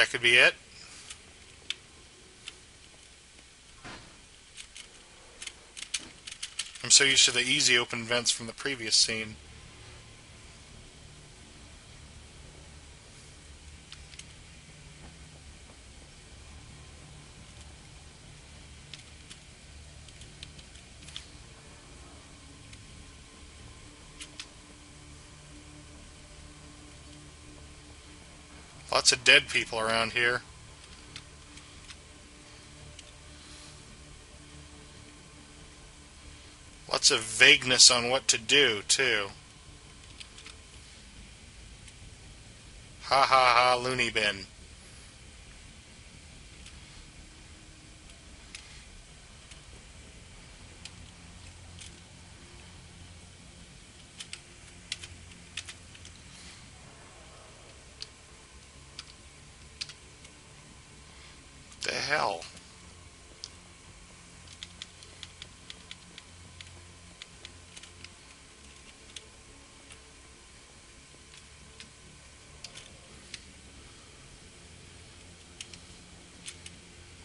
That could be it. I'm so used to the easy open vents from the previous scene. Lots of dead people around here. Lots of vagueness on what to do, too. Ha ha ha, loony bin. The hell?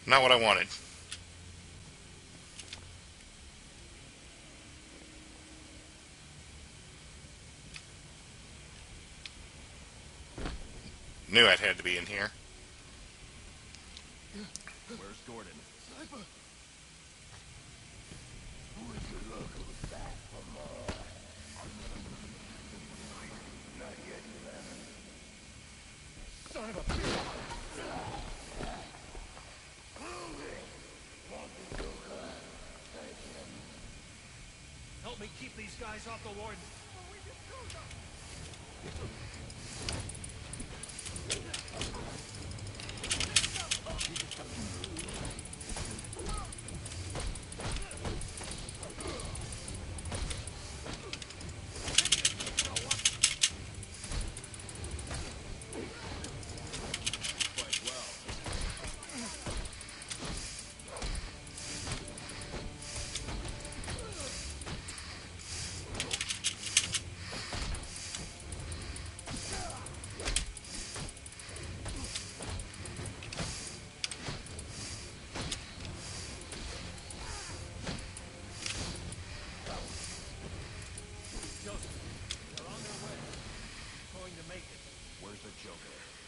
Not what I wanted. Knew I'd had to be in here. Where's Gordon? Sniper! Who is the local back for more? Not yet, son of a bitch! Help me keep these guys off the warden.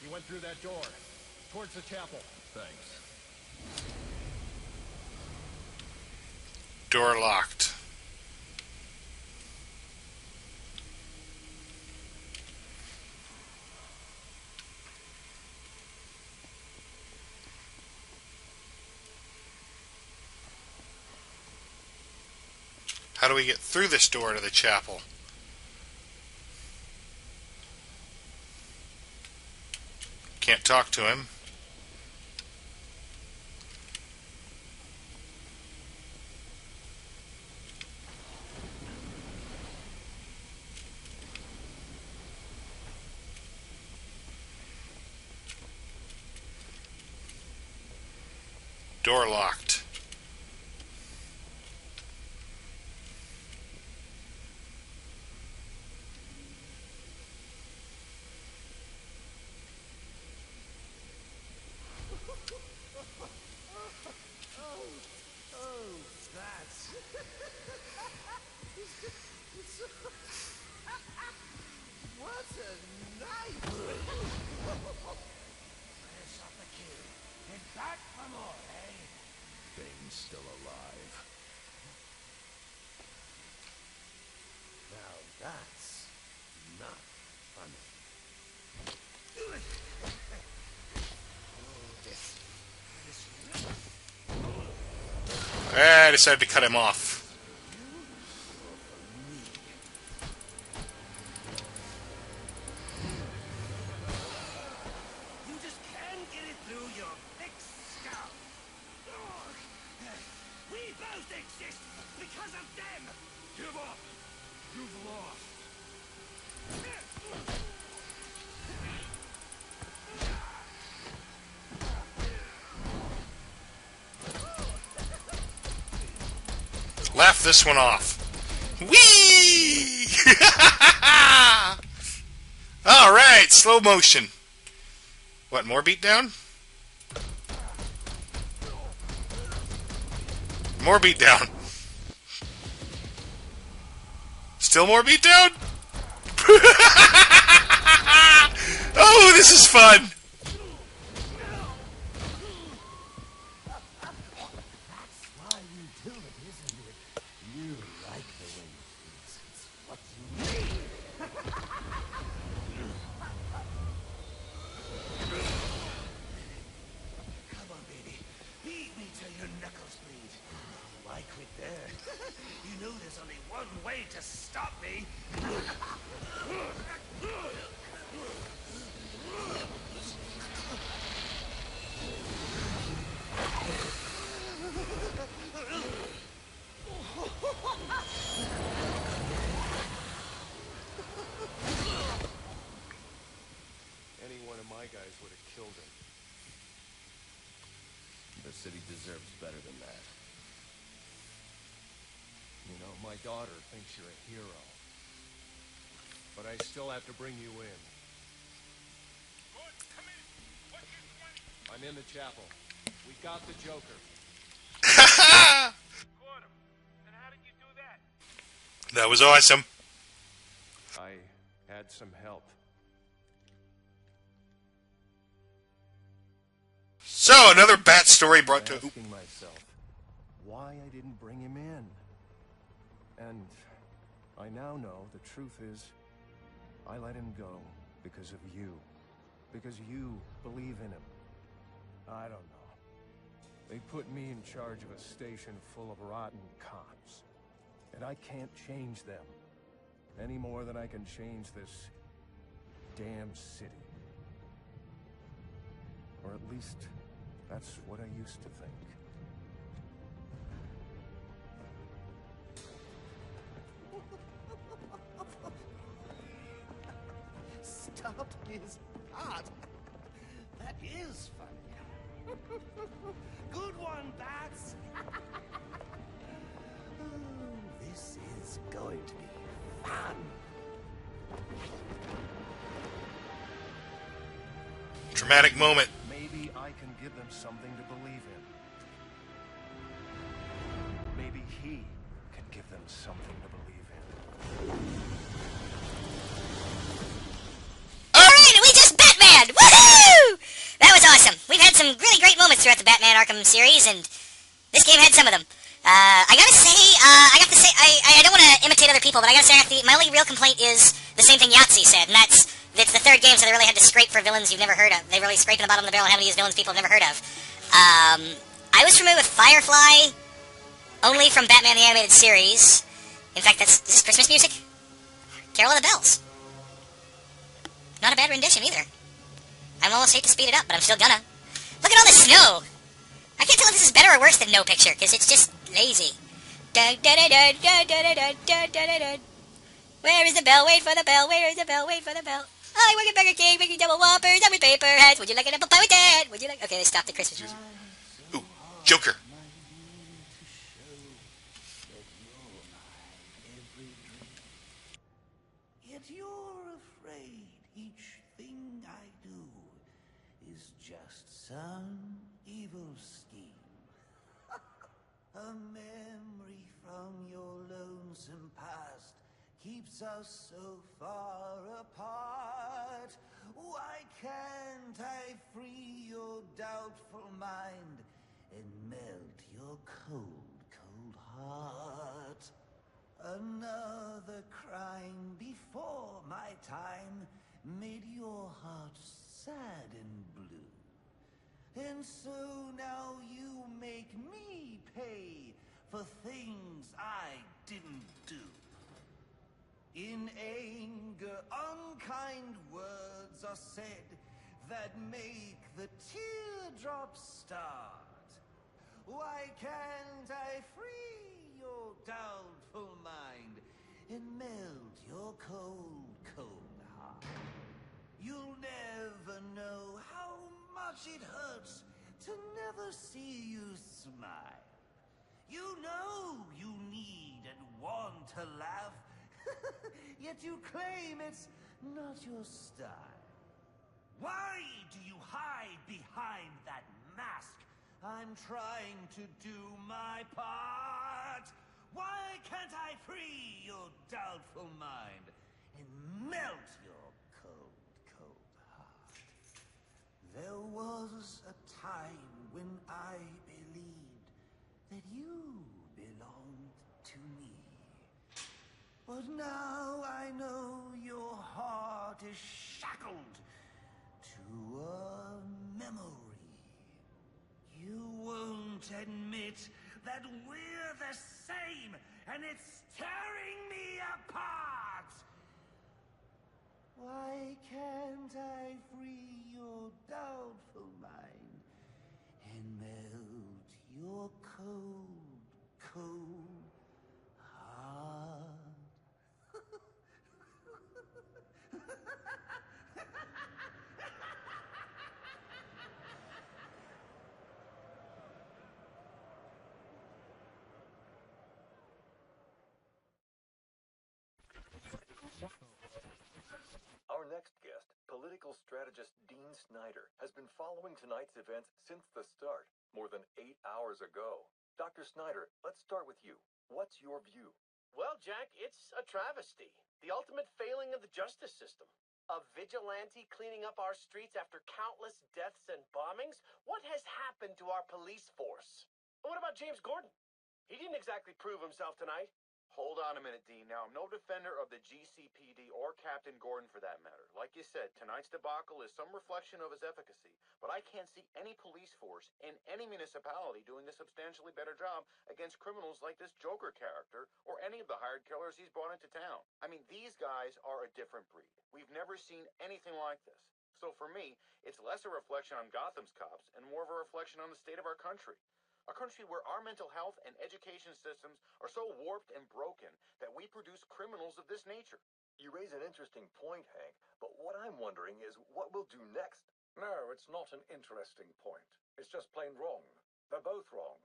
He went through that door, towards the chapel. Thanks. Door locked. How do we get through this door to the chapel? Can't talk to him. Door locked. Still alive. Now that's not funny. I decided to cut him off. You just can't get it through your thick skull. We both exist because of them. Give up. You've lost. Laugh this one off. Whee! Alright, slow motion. What, more beatdown? More beatdown. Still more beatdown? Oh, this is fun! That's why you do it, isn't it? You like the way it feels. It's what you need. Come on, baby. Beat me till your knuckles bleed. Why quit there? You know there's only one way to stop me. Any one of my guys would have killed him. The city deserves better than that. You know, my daughter thinks you're a hero. But I still have to bring you in. I'm in the chapel. We got the Joker. Caught him. And how did you do that? That was awesome. I had some help. So, another Bat story brought to... I'm asking myself why I didn't bring him in. And I now know the truth is I let him go because of you. Because you believe in him. I don't know. They put me in charge of a station full of rotten cops. And I can't change them. Any more than I can change this damn city. Or at least, that's what I used to think. Stop his heart. That is funny. Good one, Bats. This is going to be fun. Dramatic moment. Maybe I can give them something to believe in. Maybe he can give them something to believe in. Alright, we just Batman! Woohoo! That was awesome. We've had some really great moments throughout the Batman Arkham series, and this game had some of them. I gotta say, I don't want to imitate other people, but I gotta say, my only real complaint is the same thing Yahtzee said, and that's, it's the third game, so they really had to scrape for villains you've never heard of. They really scraped the bottom of the barrel and having to use villains people have never heard of. I was familiar with Firefly only from Batman the Animated Series. In fact, is this Christmas music? Carol of the Bells. Not a bad rendition either. I almost hate to speed it up, but I'm still gonna. Look at all the snow! I can't tell if this is better or worse than No Picture, because it's just lazy. Where is the bell? Wait for the bell. Where is the bell? Wait for the bell. I work at Burger King, making double whoppers, and with paper hats. Would you like an apple pie with that? Would you like... Okay, they stopped the Christmas music. Ooh, Joker. Yet you're afraid each thing I do is just some evil scheme. A memory from your lonesome past keeps us so far apart. Why can't I free your doubtful mind and melt your cold, cold heart? Another crime before my time made your heart sad and blue. And so now you make me pay for things I didn't do. In anger, unkind words are said that make the teardrops start. Why can't I free your doubtful mind and melt your cold, cold heart? You'll never know how much it hurts to never see you smile. You know you need and want to laugh, yet you claim it's not your style. Why do you hide behind that mask? I'm trying to do my part. Why can't I free your doubtful mind and melt your cold heart? There was a time when I believed that you belonged to me. But now I know your heart is shackled to a memory. You won't admit that we're the same, and it's tearing me apart! Why can't I free your doubtful mind and melt your cold heart? Our next guest, political strategist Dean Snyder, has been following tonight's events since the start, more than 8 hours ago. Dr. Snyder, let's start with you. What's your view? Well, Jack, it's a travesty. The ultimate failing of the justice system. A vigilante cleaning up our streets after countless deaths and bombings? What has happened to our police force? And what about James Gordon? He didn't exactly prove himself tonight. Hold on a minute, Dean. Now, I'm no defender of the GCPD or Captain Gordon for that matter. Like you said, tonight's debacle is some reflection of his efficacy, but I can't see any police force in any municipality doing a substantially better job against criminals like this Joker character or any of the hired killers he's brought into town. I mean, these guys are a different breed. We've never seen anything like this. So for me, it's less a reflection on Gotham's cops and more of a reflection on the state of our country. A country where our mental health and education systems are so warped and broken that we produce criminals of this nature. You raise an interesting point, Hank, but what I'm wondering is what we'll do next. No, it's not an interesting point. It's just plain wrong. They're both wrong.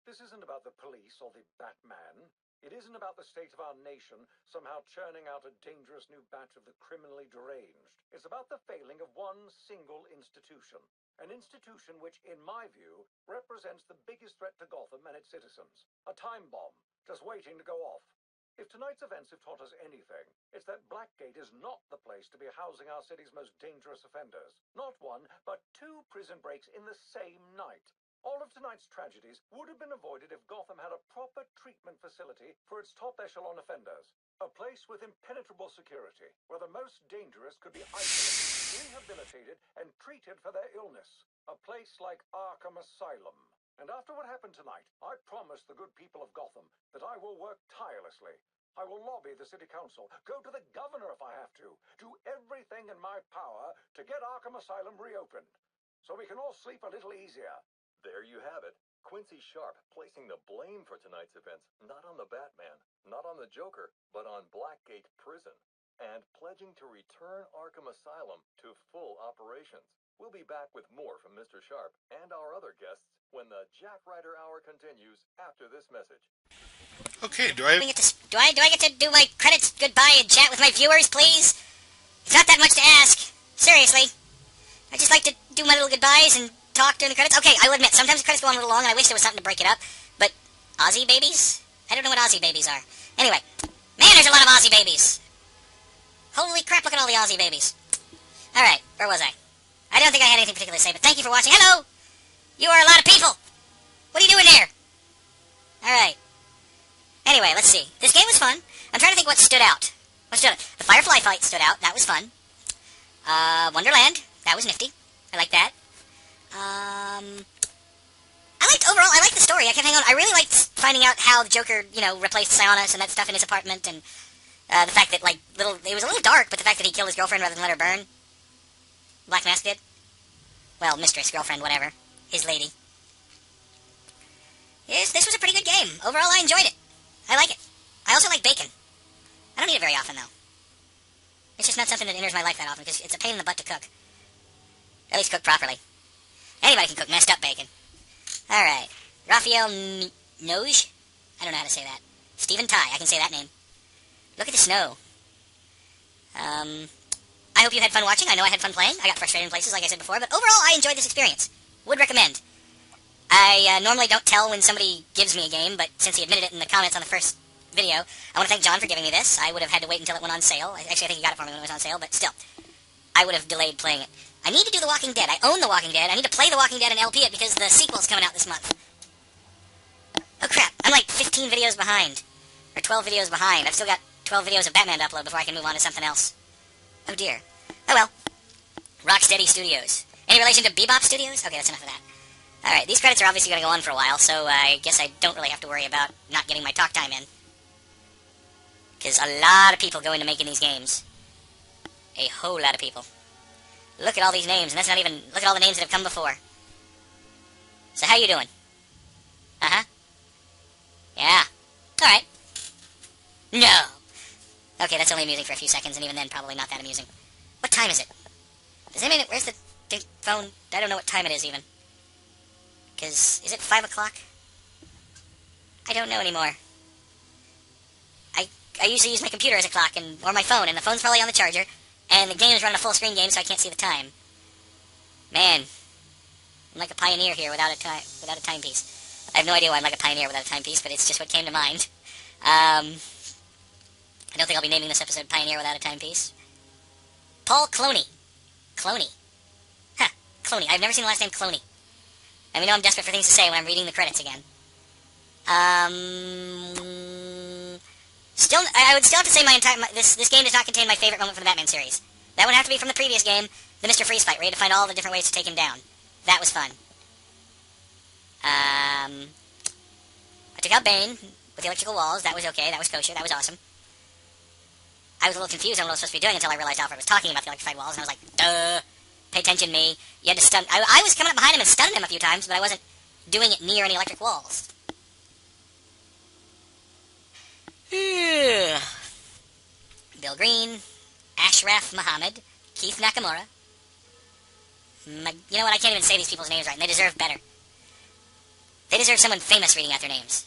This isn't about the police or the Batman. It isn't about the state of our nation somehow churning out a dangerous new batch of the criminally deranged. It's about the failing of one single institution. An institution which, in my view, represents the biggest threat to Gotham and its citizens. A time bomb, just waiting to go off. If tonight's events have taught us anything, it's that Blackgate is not the place to be housing our city's most dangerous offenders. Not one, but 2 prison breaks in the same night. All of tonight's tragedies would have been avoided if Gotham had a proper treatment facility for its top echelon offenders. A place with impenetrable security, where the most dangerous could be isolated, rehabilitated, and treated for their illness. A place like Arkham Asylum. And after what happened tonight, I promise the good people of Gotham that I will work tirelessly. I will lobby the city council, go to the governor if I have to, do everything in my power to get Arkham Asylum reopened, so we can all sleep a little easier. There you have it. Quincy Sharp placing the blame for tonight's events not on the Batman, not on the Joker, but on Blackgate Prison, and pledging to return Arkham Asylum to full operations. We'll be back with more from Mr. Sharp and our other guests when the Jack Ryder Hour continues after this message. Okay, do I get to do my credits goodbye and chat with my viewers, please? It's not that much to ask. Seriously. I just like to do my little goodbyes and talk during the credits. Okay, I will admit, sometimes the credits go on a little long, and I wish there was something to break it up. But Aussie babies? I don't know what Aussie babies are. Anyway, man, there's a lot of Aussie babies. Holy crap, look at all the Aussie babies. Alright, where was I? I don't think I had anything particular to say, but thank you for watching. Hello! You are a lot of people! What are you doing here? Alright. Anyway, let's see. This game was fun. I'm trying to think what stood out. What stood out? The Firefly fight stood out. That was fun. Wonderland. That was nifty. I like that. I liked the story. I kept hanging on. I really liked finding out how the Joker, replaced Sionis and that stuff in his apartment, and the fact that, it was a little dark, but the fact that he killed his girlfriend rather than let her burn. Black Mask did. Well, mistress, girlfriend, whatever. His lady. Yes, this was a pretty good game. Overall, I enjoyed it. I like it. I also like bacon. I don't eat it very often, though. It's just not something that enters my life that often, because it's a pain in the butt to cook. At least cook properly. Anybody can cook messed up bacon. Alright. Raphael Noj? I don't know how to say that. Stephen Ty, I can say that name. Look at the snow. I I hope you had fun watching. I know I had fun playing. I got frustrated in places, like I said before, but overall, I enjoyed this experience. Would recommend. I normally don't tell when somebody gives me a game, but since he admitted it in the comments on the first video, I want to thank John for giving me this. I would have had to wait until it went on sale. Actually, I think he got it for me when it was on sale, but still. I would have delayed playing it. I need to do The Walking Dead. I own The Walking Dead. I need to play The Walking Dead and LP it because the sequel's coming out this month. Oh crap, I'm like 15 videos behind. Or 12 videos behind. I've still got 12 videos of Batman to upload before I can move on to something else. Oh dear. Oh well. Rocksteady Studios. Any relation to Bebop Studios? Okay, that's enough of that. Alright, these credits are obviously going to go on for a while, so I guess I don't really have to worry about not getting my talk time in. Because a lot of people go into making these games. A whole lot of people. Look at all these names, and that's not even... Look at all the names that have come before. So how you doing? Uh-huh. Yeah. Alright. No! Okay, that's only amusing for a few seconds, and even then, probably not that amusing. What time is it? Does anybody... Where's the phone? I don't know what time it is, even. Because... Is it 5 o'clock? I don't know anymore. I usually use my computer as a clock, or my phone, and the phone's probably on the charger, and the game is running a full-screen game, so I can't see the time. Man. I'm like a pioneer here without a timepiece. I have no idea why I'm like a pioneer without a timepiece, but it's just what came to mind. I don't think I'll be naming this episode Pioneer Without a Timepiece. Paul Cloney. Cloney. Huh. Cloney. I've never seen the last name Cloney. I mean, I'm desperate for things to say when I'm reading the credits again. Still, I would still have to say this game does not contain my favorite moment from the Batman series. That would have to be from the previous game, the Mr. Freeze fight, where you had to find all the different ways to take him down. That was fun. I took out Bane with the electrical walls. That was okay. That was kosher. That was awesome. I was a little confused on what I was supposed to be doing until I realized Alfred was talking about the electrified walls, and I was like, duh. Pay attention, me. You had to stun... I was coming up behind him and stunning him a few times, but I wasn't doing it near any electric walls. Bill Green, Ashraf Muhammad, Keith Nakamura. You know what? I can't even say these people's names right, and they deserve better. They deserve someone famous reading out their names.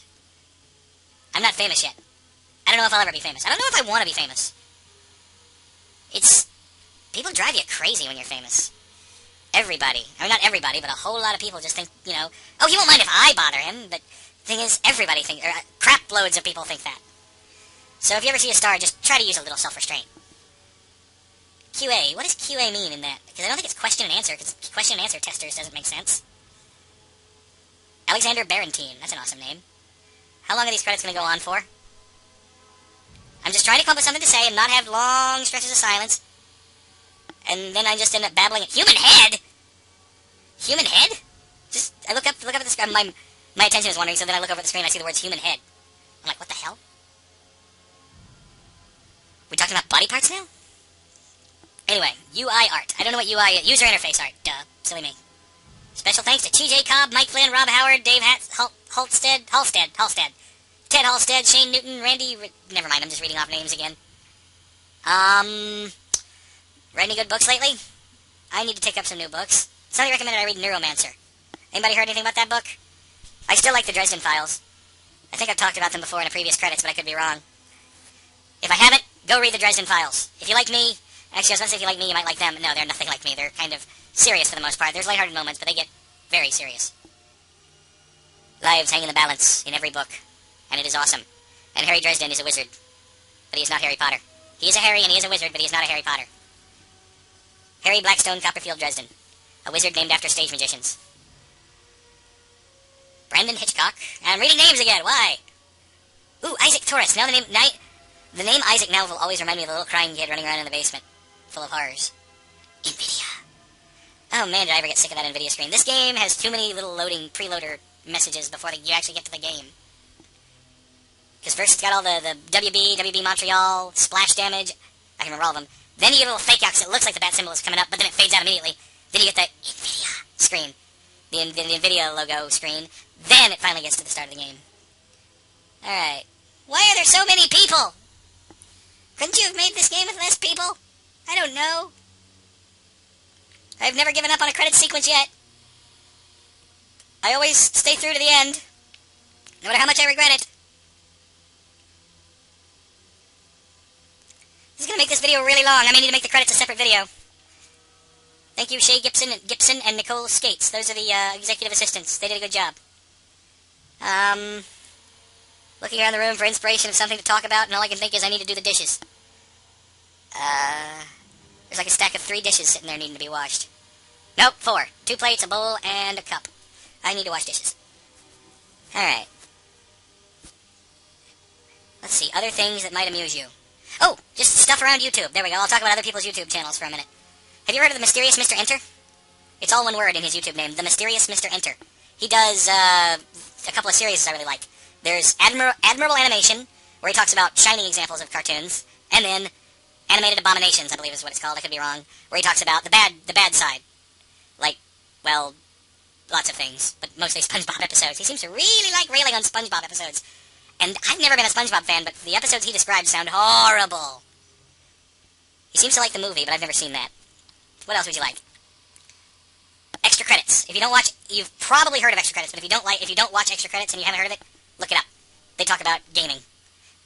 I'm not famous yet. I don't know if I'll ever be famous. I don't know if I want to be famous. People drive you crazy when you're famous. Everybody. I mean, not everybody, but a whole lot of people just think, oh, he won't mind if I bother him, but the thing is, everybody thinks, crap loads of people think that. So if you ever see a star, just try to use a little self-restraint. QA. What does QA mean in that? Because I don't think it's question and answer, because question and answer testers doesn't make sense. Alexander Barentine. That's an awesome name. How long are these credits going to go on for? I'm just trying to come up with something to say and not have long stretches of silence. And then I just end up babbling. Human head? Human head? I look up at the screen. My attention is wandering, so then I look over at the screen and I see the words human head. I'm like, what the hell? We talking about body parts now? Anyway, UI art. I don't know what UI is. User interface art. Duh. Silly me. Special thanks to TJ Cobb, Mike Flynn, Rob Howard, Dave Halstead, Ted Halstead, Shane Newton, Randy... Never mind, I'm just reading off names again. Read any good books lately? I need to take up some new books. Somebody recommended I read Neuromancer. Anybody heard anything about that book? I still like the Dresden Files. I think I've talked about them before in the previous credits, but I could be wrong. If I haven't, go read the Dresden Files. If you like me... Actually, I was going to say if you like me, you might like them. No, they're nothing like me. They're kind of serious for the most part. There's lighthearted moments, but they get very serious. Lives hang in the balance in every book, and it is awesome. And Harry Dresden is a wizard, but he is not Harry Potter. He is a Harry and he is a wizard, but he is not a Harry Potter. Harry Blackstone Copperfield Dresden, a wizard named after stage magicians. Brandon Hitchcock. I'm reading names again. Why? Ooh, Isaac Torres. Now the name Isaac now will always remind me of the little crying kid running around in the basement, full of horrors. NVIDIA. Oh man, did I ever get sick of that NVIDIA screen. This game has too many little preloader messages before you actually get to the game. Because first it's got all the WB Montreal, splash damage, I can remember all of them. Then you get a little fake out because it looks like the bat symbol is coming up, but then it fades out immediately. Then you get the NVIDIA screen, the NVIDIA logo screen. Then it finally gets to the start of the game. Alright. Why are there so many people? Couldn't you have made this game with less people? I don't know. I've never given up on a credit sequence yet. I always stay through to the end, no matter how much I regret it. This is going to make this video really long. I may need to make the credits a separate video. Thank you, Shay Gibson and Nicole Skates. Those are the executive assistants. They did a good job. Looking around the room for inspiration of something to talk about, and all I can think is I need to do the dishes. There's like a stack of 3 dishes sitting there needing to be washed. Nope, 4. 2 plates, a bowl, and a cup. I need to wash dishes. Alright. Let's see, other things that might amuse you. Oh, just stuff around YouTube. There we go, I'll talk about other people's YouTube channels for a minute. Have you heard of the Mysterious Mr. Enter? It's all one word in his YouTube name, the Mysterious Mr. Enter. He does a couple of series I really like. There's Admirable Animation, where he talks about shining examples of cartoons, and then Animated Abominations, I believe is what it's called, I could be wrong, where he talks about the bad side. Like, well, lots of things, but mostly SpongeBob episodes. He seems to really like railing on SpongeBob episodes. And I've never been a SpongeBob fan, but the episodes he describes sound horrible. He seems to like the movie, but I've never seen that. What else would you like? Extra credits. If you don't watch, you've probably heard of extra credits, but if you don't watch extra credits and you haven't heard of it, look it up. They talk about gaming.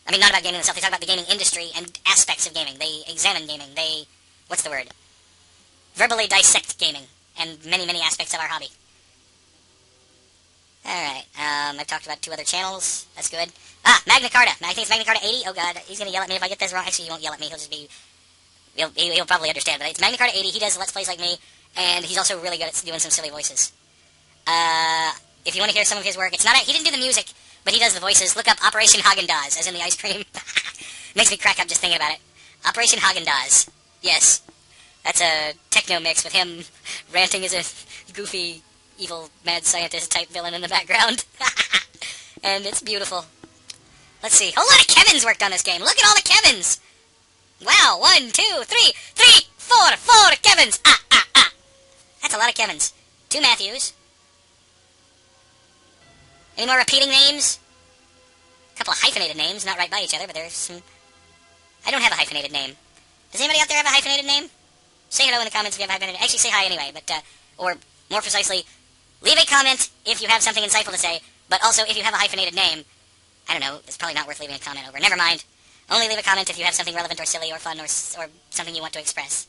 I mean, not about gaming themselves. They talk about the gaming industry and aspects of gaming. They examine gaming. They, what's the word? Verbally dissect gaming and many, many aspects of our hobby. Alright, I've talked about 2 other channels. That's good. Ah, Magna Carta. I think it's Magna Carta 80. Oh god, he's gonna yell at me if I get this wrong. Actually, he won't yell at me. He'll just be... He'll probably understand, but it's Magna Carta 80. He does Let's Plays like me, and he's also really good at doing some silly voices. If you want to hear some of his work, it's not... he didn't do the music, but he does the voices. Look up Operation Haagen-Dazs, as in the ice cream. Makes me crack up just thinking about it. Operation Haagen-Dazs. Yes. That's a techno mix with him ranting as a goofy, evil, mad scientist type villain in the background. And it's beautiful. Let's see. A lot of Kevins worked on this game. Look at all the Kevins. Wow. 1, 2, 3, 4 Kevins. That's a lot of Kevins. 2 Matthews. Any more repeating names? A couple of hyphenated names, not right by each other, but there's some... I don't have a hyphenated name. Does anybody out there have a hyphenated name? Say hello in the comments if you have a hyphenated... Actually, say hi anyway, but, or more precisely, leave a comment if you have something insightful to say, but also if you have a hyphenated name. I don't know, it's probably not worth leaving a comment over. Never mind. Only leave a comment if you have something relevant or silly or fun or something you want to express.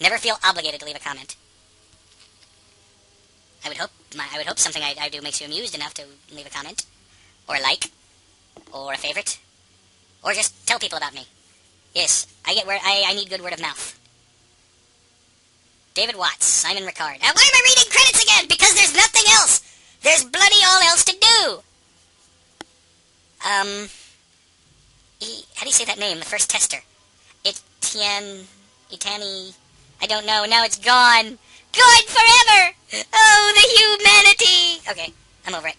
Never feel obligated to leave a comment. I would hope something I do makes you amused enough to leave a comment, or a like, or a favorite, or just tell people about me. Yes, I need good word of mouth. David Watts, Simon Ricard. Why am I reading credits again? Because there's nothing else. There's bloody all else to do. How do you say that name? The first tester. Itani. I don't know. Now it's gone. Gone forever. Oh, the humanity. Okay, I'm over it.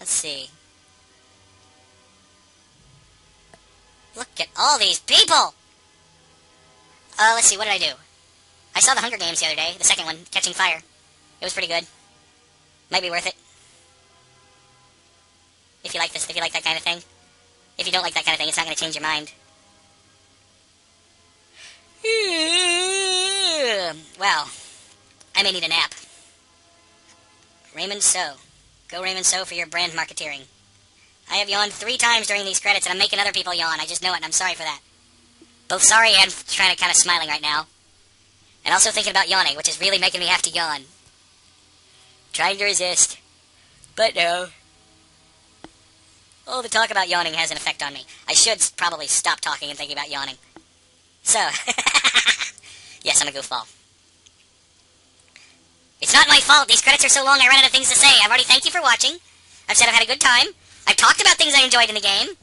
Let's see. Look at all these people. Let's see. What did I do? I saw the Hunger Games the other day. The second one, Catching Fire. It was pretty good. Might be worth it. If you like this, if you like that kind of thing. If you don't like that kind of thing, it's not going to change your mind. Well, I may need a nap. Raymond So. Go Raymond So for your brand marketeering. I have yawned 3 times during these credits, and I'm making other people yawn. I just know it, and I'm sorry for that. Both sorry and kind of smiling right now. And also thinking about yawning, which is really making me have to yawn. Trying to resist. But no. All the talk about yawning has an effect on me. I should probably stop talking and thinking about yawning. So, yes, I'm a goofball. It's not my fault. These credits are so long I run out of things to say. I've already thanked you for watching. I've said I've had a good time. I've talked about things I enjoyed in the game.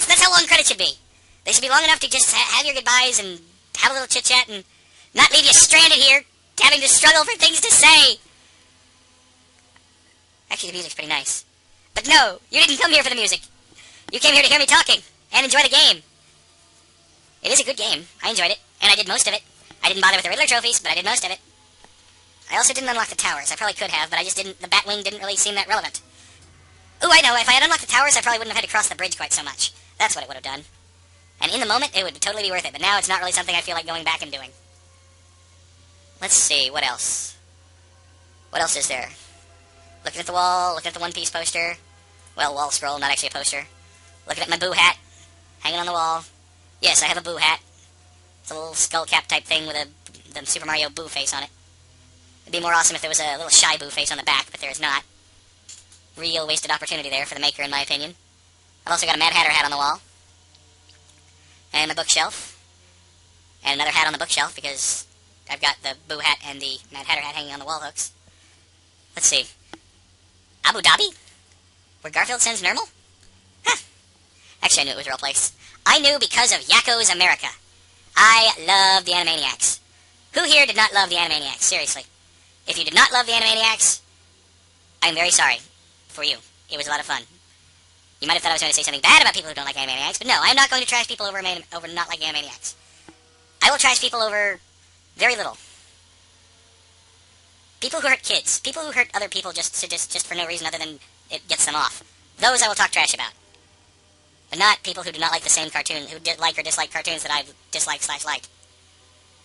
That's how long credits should be. They should be long enough to just have your goodbyes and have a little chit-chat and not leave you stranded here, having to struggle for things to say. Actually, the music's pretty nice. But no, you didn't come here for the music. You came here to hear me talking and enjoy the game. It is a good game. I enjoyed it, and I did most of it. I didn't bother with the Riddler trophies, but I did most of it. I also didn't unlock the towers. I probably could have, but I just didn't. The Batwing didn't really seem that relevant. Ooh, I know. If I had unlocked the towers, I probably wouldn't have had to cross the bridge quite so much. That's what it would have done. And in the moment, it would totally be worth it, but now it's not really something I feel like going back and doing. Let's see, what else? What else is there? Looking at the wall, looking at the One Piece poster. Well, wall scroll, not actually a poster. Looking at my boo hat, hanging on the wall. Yes, I have a boo hat. It's a little skull cap type thing with the Super Mario boo face on it. It'd be more awesome if there was a little shy boo face on the back, but there is not. Real wasted opportunity there for the maker, in my opinion. I've also got a Mad Hatter hat on the wall. And my bookshelf. And another hat on the bookshelf, because I've got the boo hat and the Mad Hatter hat hanging on the wall hooks. Let's see. Abu Dhabi? Where Garfield sends Nermal? Huh. Actually, I knew it was a real place. I knew because of Yakko's America. I love the Animaniacs. Who here did not love the Animaniacs? Seriously. If you did not love the Animaniacs, I'm very sorry for you. It was a lot of fun. You might have thought I was going to say something bad about people who don't like Animaniacs, but no, I'm not going to trash people over not liking Animaniacs. I will trash people over very little. People who hurt kids. People who hurt other people just for no reason other than it gets them off. Those I will talk trash about. But not people who do not like the same cartoon, who like or dislike cartoons that I dislike/like.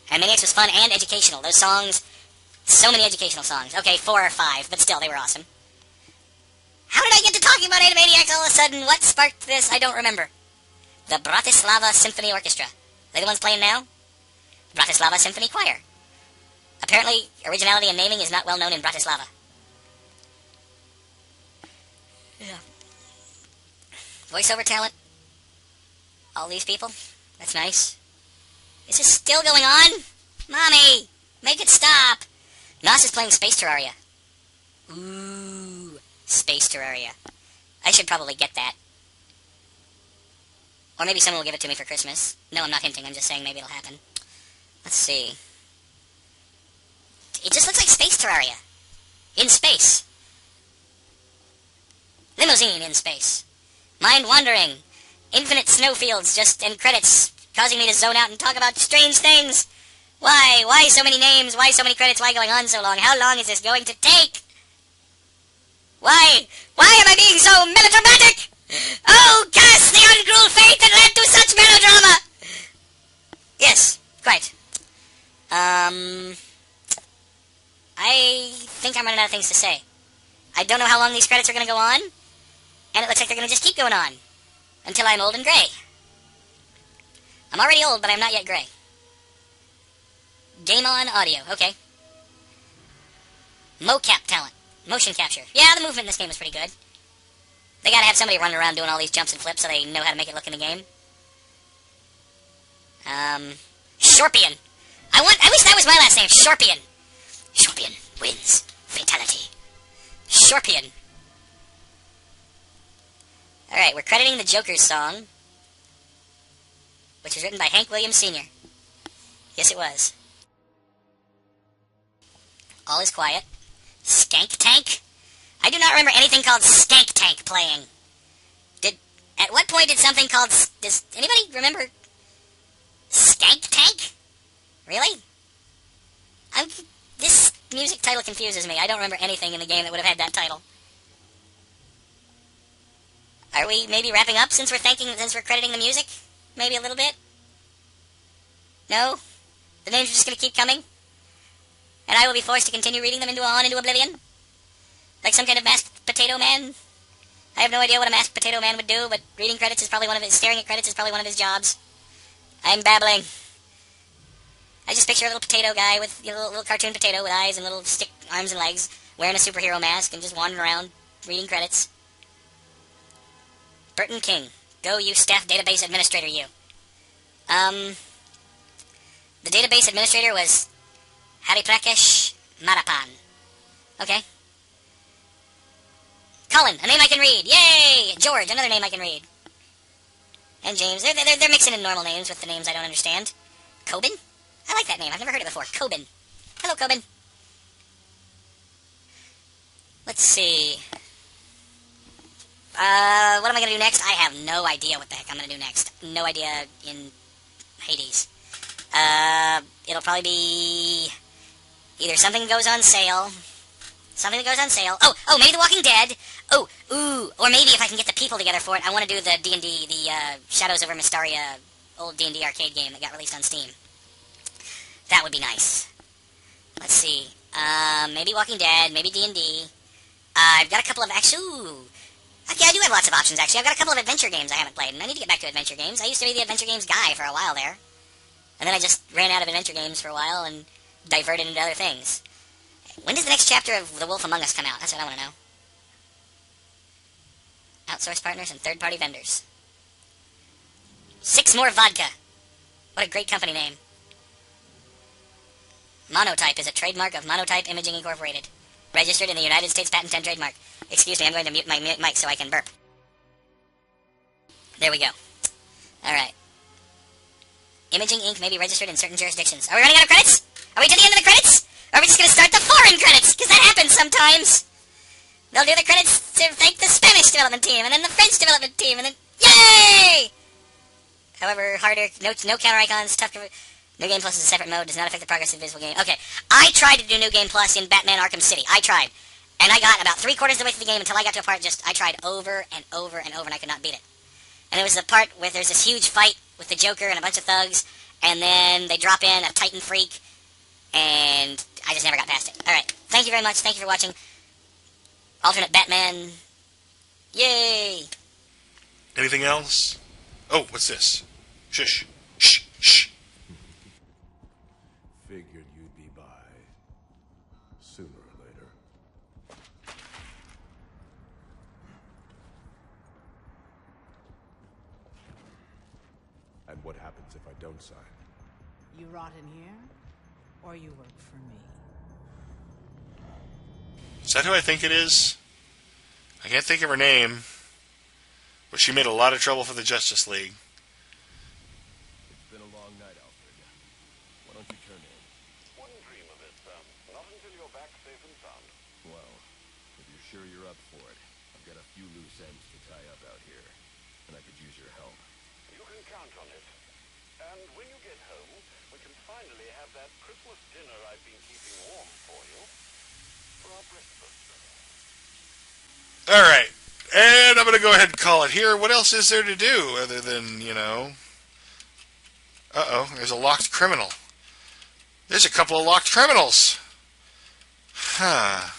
Animaniacs was fun and educational. Those songs, so many educational songs. Okay, 4 or 5, but still, they were awesome. How did I get to talking about Animaniacs all of a sudden? What sparked this? I don't remember. The Bratislava Symphony Orchestra. Are they the ones playing now? Bratislava Symphony Choir. Apparently, originality and naming is not well known in Bratislava. Yeah. Voiceover talent. All these people. That's nice. Is this still going on? Mommy! Make it stop! Nos is playing Space Terraria. Ooh. Space Terraria. I should probably get that. Or maybe someone will give it to me for Christmas. No, I'm not hinting. I'm just saying maybe it'll happen. Let's see. It just looks like Space Terraria. In space. Limousine in space. Mind wandering. Infinite snowfields just and credits causing me to zone out and talk about strange things. Why? Why so many names? Why so many credits? Why going on so long? How long is this going to take? Why? Why am I being so melodramatic? Oh, curse the uncruel fate that led to such melodrama! Yes, quite. I think I'm running out of things to say. I don't know how long these credits are going to go on, and it looks like they're going to just keep going on until I'm old and gray. I'm already old, but I'm not yet gray. Game on audio, okay. Mocap talent. Motion capture. Yeah, the movement in this game is pretty good. They gotta have somebody running around doing all these jumps and flips so they know how to make it look in the game. Scorpion. I wish that was my last name, Scorpion. Scorpion wins. Fatality. Scorpion. Alright, we're crediting the Joker's song, which was written by Hank Williams Sr. Yes, it was. All is quiet. Skank Tank? I do not remember anything called Skank Tank playing. At what point did something called... Does anybody remember... Skank Tank? Really? This music title confuses me. I don't remember anything in the game that would have had that title. Are we maybe wrapping up since we're crediting the music? Maybe a little bit? No? The names are just going to keep coming? And I will be forced to continue reading them into oblivion? Like some kind of masked potato man? I have no idea what a masked potato man would do, but reading credits is probably staring at credits is probably one of his jobs. I'm babbling. I just picture a little potato guy with a little cartoon potato with eyes and little stick arms and legs, wearing a superhero mask and just wandering around reading credits. Burton King. Go, you staff database administrator, you. The database administrator was Hariprakesh Marapan. Okay. Colin, a name I can read. Yay! George, another name I can read. And James. They're mixing in normal names with the names I don't understand. Coben? I like that name. I've never heard it before. Coben. Hello, Coben. Let's see. What am I going to do next? I have no idea what the heck I'm going to do next. No idea in Hades. It'll probably be either something that goes on sale. Something that goes on sale. Oh, maybe The Walking Dead. Oh, ooh. Or maybe if I can get the people together for it, I want to do the D&D, the Shadows over Mystaria old D&D arcade game that got released on Steam. That would be nice. Let's see. Maybe Walking Dead, maybe D&D. I've got a couple of... Actually, ooh. Okay, I do have lots of options, actually. I've got a couple of adventure games I haven't played, and I need to get back to adventure games. I used to be the adventure games guy for a while there. And then I just ran out of adventure games for a while and diverted into other things. When does the next chapter of The Wolf Among Us come out? That's what I want to know. Outsource partners and third-party vendors. 6 More Vodka. What a great company name. Monotype is a trademark of Monotype Imaging Incorporated. Registered in the United States Patent and Trademark. Excuse me, I'm going to mute my mic so I can burp. There we go. Alright. Imaging Inc. may be registered in certain jurisdictions. Are we running out of credits? Are we to the end of the credits? Or are we just going to start the foreign credits? Because that happens sometimes. They'll do the credits to thank the Spanish development team, and then the French development team, and then... Yay! However, harder, no counter icons, tough... New Game Plus is a separate mode, does not affect the progress of the visible game. Okay, I tried to do New Game Plus in Batman Arkham City. I tried. And I got about 3/4 of the way through the game until I got to a part I tried over and over and over, and I could not beat it. And there was a part where there's this huge fight with the Joker and a bunch of thugs, and then they drop in a Titan Freak, and I just never got past it. Alright, thank you very much, thank you for watching. Alternate Batman. Yay! Anything else? Oh, what's this? Shush. Shh. Shh. Figured you'd be by sooner or later. And what happens if I don't sign? You rot in here, or you work for me. Is that who I think it is? I can't think of her name, but she made a lot of trouble for the Justice League. It's been a long night, Alfred. Why don't you turn in? Wouldn't dream of it, not until you're back safe and sound. Well, if you're sure you're up for it, I've got a few loose ends to tie up out here, and I could use your help. You can count on it. And when you get home, we can finally have that Christmas dinner I've been keeping warm for you. For our breakfast. Alright, and I'm going to go ahead and call it here. What else is there to do other than, you know... Uh-oh, there's a locked criminal. There's a couple of locked criminals. Huh.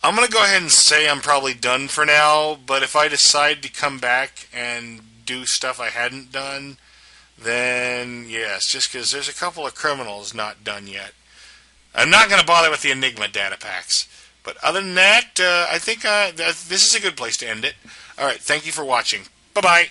I'm going to go ahead and say I'm probably done for now, but if I decide to come back and do stuff I hadn't done, then yes, just because there's a couple of criminals not done yet. I'm not going to bother with the Enigma data packs. But other than that, I think this is a good place to end it. Alright, thank you for watching. Bye-bye.